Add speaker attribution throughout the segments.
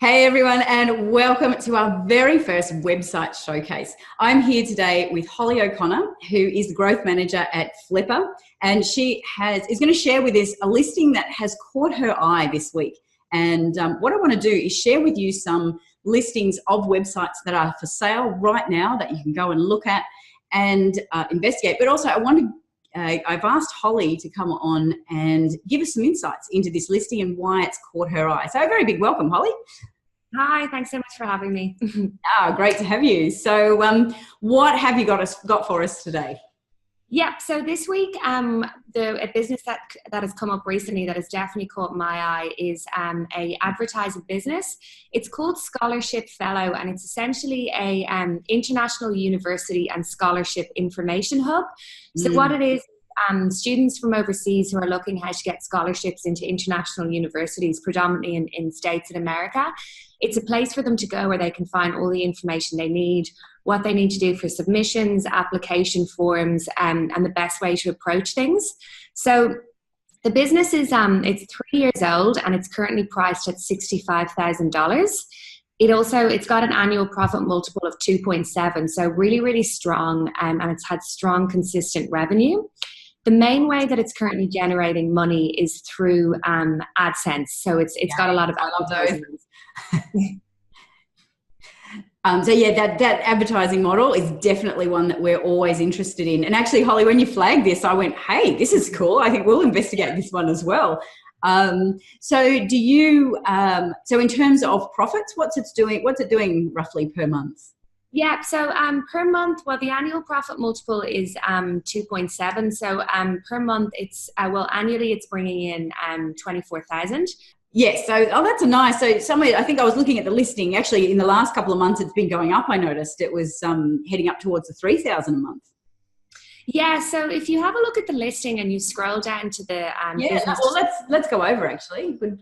Speaker 1: Hey everyone, and welcome to our very first website showcase. I'm here today with Holly O'Connor, who is the growth manager at Flipper, and she is going to share with us a listing that has caught her eye this week. And what I want to do is share with you some listings of websites that are for sale right now that you can go and look at and investigate. But also, I've asked Holly to come on and give us some insights into this listing and why it's caught her eye. So a very big welcome, Holly.
Speaker 2: Hi, thanks so much for having me.
Speaker 1: Great to have you. So what have you got for us today?
Speaker 2: Yeah, so this week, a business that has come up recently that has definitely caught my eye is a advertising business. It's called Scholarship Fellow, and it's essentially a international university and scholarship information hub. So what it is, students from overseas who are looking how to get scholarships into international universities, predominantly in states in America. It's a place for them to go where they can find all the information they need, what they need to do for submissions, application forms, and the best way to approach things. So the business is it's 3 years old and it's currently priced at $65,000. It's got an annual profit multiple of 2.7, so really, really strong, and it's had strong, consistent revenue. The main way that it's currently generating money is through AdSense. So it's got a lot of advertisements.
Speaker 1: That advertising model is definitely one that we're always interested in. And actually, Holly, when you flagged this, I went, hey, this is cool. I think we'll investigate this one as well. So in terms of profits, what's it doing roughly per month?
Speaker 2: Yeah, so per month, well, the annual profit multiple is 2.7. So per month, annually it's bringing in 24,000.
Speaker 1: Yes, that's a nice. So somewhere, I think I was looking at the listing. Actually, in the last couple of months, it's been going up. I noticed it was heading up towards the 3,000 a month.
Speaker 2: Yeah, so if you have a look at the listing and you scroll down to the business.
Speaker 1: Well, let's go over actually. Good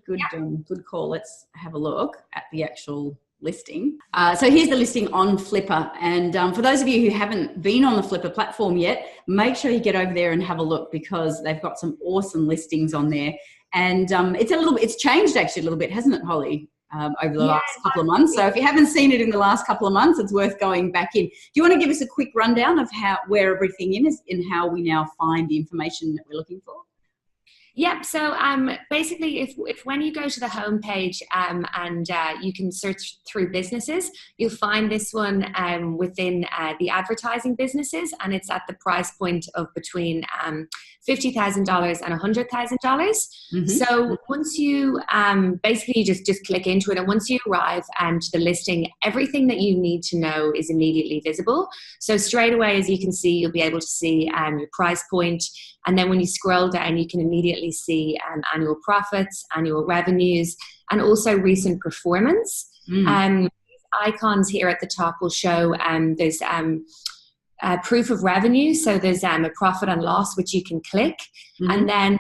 Speaker 1: call. Let's have a look at the actual listing. So here's the listing on Flipper, and for those of you who haven't been on the Flipper platform yet, make sure you get over there and have a look because they've got some awesome listings on there. And it's changed actually a little bit, hasn't it, Holly, over the last couple of months? So if you haven't seen it in the last couple of months, it's worth going back in. Do you want to give us a quick rundown of where everything is and how we now find the information that we're looking for?
Speaker 2: Yep. So basically, if when you go to the homepage and you can search through businesses, you'll find this one within the advertising businesses, and it's at the price point of between $50,000 and $100,000. Mm-hmm. So once you basically you just click into it, and once you arrive to the listing, everything that you need to know is immediately visible. So straight away, as you can see, you'll be able to see your price point. And then when you scroll down, you can immediately see annual profits, annual revenues, and also recent performance. Icons here at the top will show there's proof of revenue. So there's a profit and loss, which you can click. Mm-hmm. And then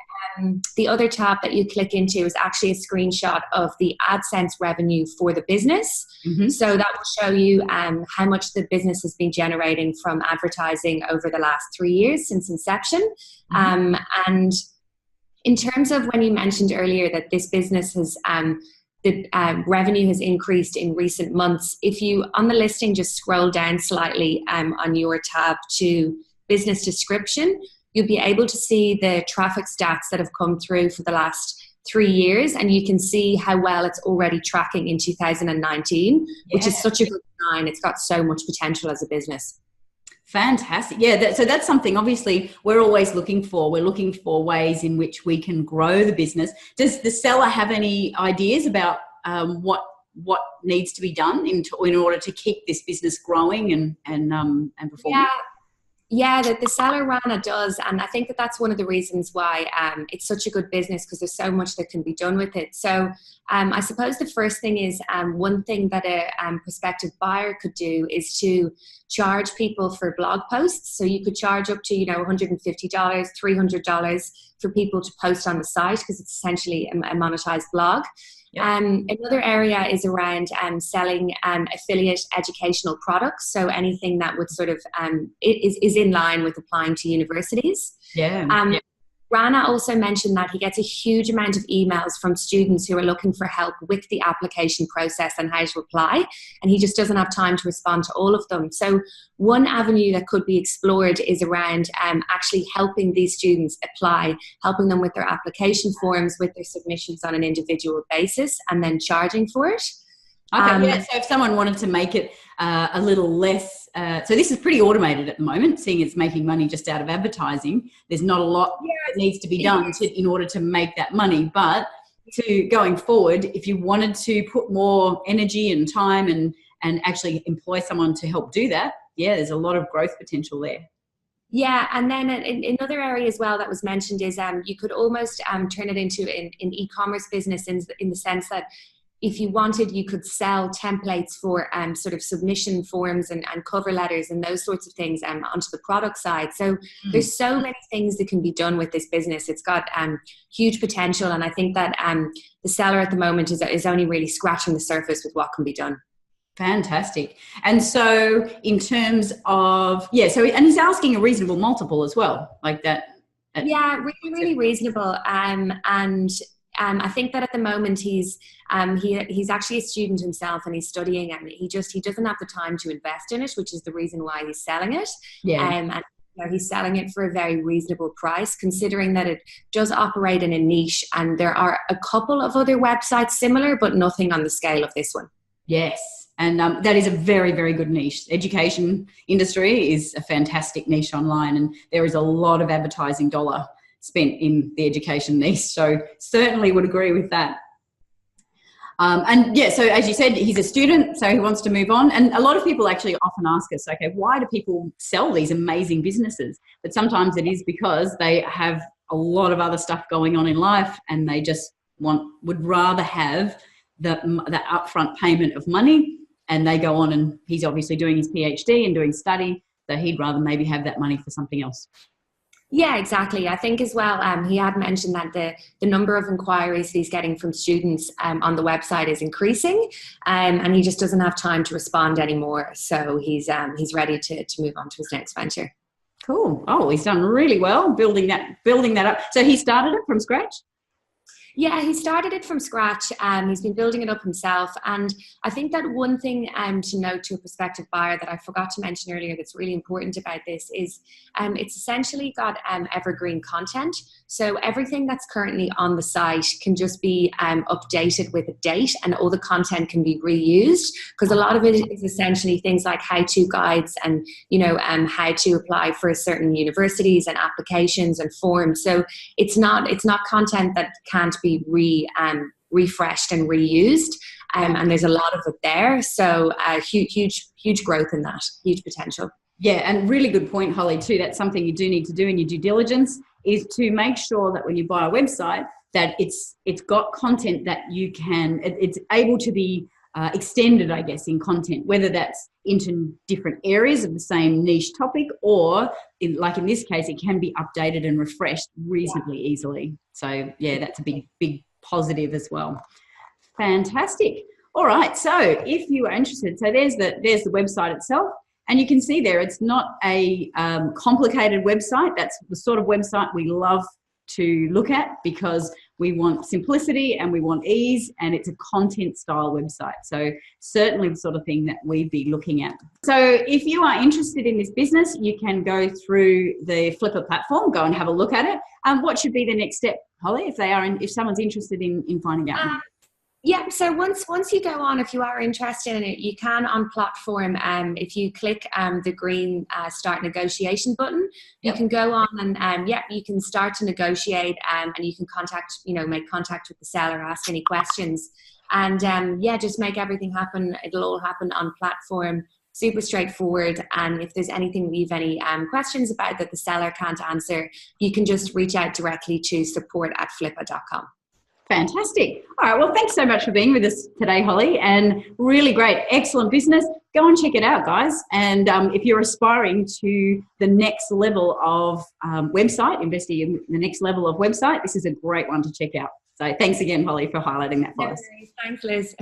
Speaker 2: the other tab that you click into is actually a screenshot of the AdSense revenue for the business. Mm-hmm. So that will show you how much the business has been generating from advertising over the last 3 years since inception. Mm-hmm. And in terms of when you mentioned earlier that this business has the revenue has increased in recent months, if you on the listing just scroll down slightly on your tab to business description, you'll be able to see the traffic stats that have come through for the last 3 years, and you can see how well it's already tracking in 2019, which is such a good sign. It's got so much potential as a business.
Speaker 1: Fantastic. Yeah, so that's something obviously we're always looking for. We're looking for ways in which we can grow the business. Does the seller have any ideas about what needs to be done in order to keep this business growing and performing?
Speaker 2: Yeah, the seller Rana does, and I think that's one of the reasons why it's such a good business, because there's so much that can be done with it. So I suppose the first thing is one thing that a prospective buyer could do is to charge people for blog posts. So you could charge up to $150, $300 for people to post on the site, because it's essentially a monetized blog. Yep. Another area is around selling affiliate educational products. So anything that would sort of is in line with applying to universities. Rana also mentioned that he gets a huge amount of emails from students who are looking for help with the application process and how to apply, and he just doesn't have time to respond to all of them. So one avenue that could be explored is around actually helping these students apply, helping them with their application forms, with their submissions on an individual basis, and then charging for it.
Speaker 1: Okay, yeah, so if someone wanted to make it a little less, so this is pretty automated at the moment, seeing it's making money just out of advertising. There's not a lot that needs to be done in order to make that money. But to going forward, if you wanted to put more energy and time and actually employ someone to help do that, yeah, there's a lot of growth potential there.
Speaker 2: Yeah, and then another area as well that was mentioned is you could almost turn it into an e-commerce business in the sense that if you wanted, you could sell templates for sort of submission forms and cover letters and those sorts of things onto the product side. So there's so many things that can be done with this business. It's got huge potential, and I think that the seller at the moment is only really scratching the surface with what can be done.
Speaker 1: Fantastic. And so in terms of, and he's asking a reasonable multiple as well, like that.
Speaker 2: Yeah, really, really reasonable. I think that at the moment he's actually a student himself, and he's studying, and he doesn't have the time to invest in it, which is the reason why he's selling it. Yeah. And he's selling it for a very reasonable price, considering that it does operate in a niche, and there are a couple of other websites similar, but nothing on the scale of this one.
Speaker 1: Yes. And that is a very, very good niche. Education industry is a fantastic niche online, and there is a lot of advertising dollar spent in the education niche. So certainly would agree with that. So as you said, he's a student, so he wants to move on. And a lot of people actually often ask us, okay, why do people sell these amazing businesses? But sometimes it is because they have a lot of other stuff going on in life, and they just would rather have that upfront payment of money, and they go on, and he's obviously doing his PhD and doing study, so he'd rather maybe have that money for something else.
Speaker 2: Yeah, exactly. I think as well, he had mentioned that the number of inquiries he's getting from students on the website is increasing, and he just doesn't have time to respond anymore. So he's ready to move on to his next venture.
Speaker 1: Cool. Oh, he's done really well building that up. So he started it from scratch?
Speaker 2: Yeah, he started it from scratch. He's been building it up himself. And I think that one thing to note to a prospective buyer that I forgot to mention earlier that's really important about this is it's essentially got evergreen content. So everything that's currently on the site can just be updated with a date, and all the content can be reused, because a lot of it is essentially things like how-to guides and, how to apply for certain universities and applications and forms. So it's not content that can't be refreshed and reused, and there's a lot of it there. So huge growth in that, huge potential.
Speaker 1: Yeah, and really good point, Holly, too. That's something you do need to do in your due diligence, is to make sure that when you buy a website that it's got content that it's able to be extended, I guess, in content, whether that's into different areas of the same niche topic, or like in this case, it can be updated and refreshed reasonably easily. So yeah, that's a big positive as well. Fantastic. All right. So if you are interested, so there's the website itself, and you can see there, it's not a complicated website. That's the sort of website we love to look at, because we want simplicity and we want ease, and it's a content style website. So certainly the sort of thing that we'd be looking at. So if you are interested in this business, you can go through the Flipper platform, go and have a look at it. What should be the next step, Holly, if someone's interested in finding out?
Speaker 2: Yeah, so once you go on, if you are interested in it, you can on platform, if you click the green start negotiation button, you can go on and you can start to negotiate, and you can make contact with the seller, ask any questions, and just make everything happen. It'll all happen on platform, super straightforward. And if there's anything you've any questions about that the seller can't answer, you can just reach out directly to support@flipper.com.
Speaker 1: Fantastic. All right. Well, thanks so much for being with us today, Holly, and really great, excellent business. Go and check it out, guys. And if you're aspiring to the next level of website, investing in the next level of website, this is a great one to check out. So thanks again, Holly, for highlighting that for us.
Speaker 2: Thanks, Liz.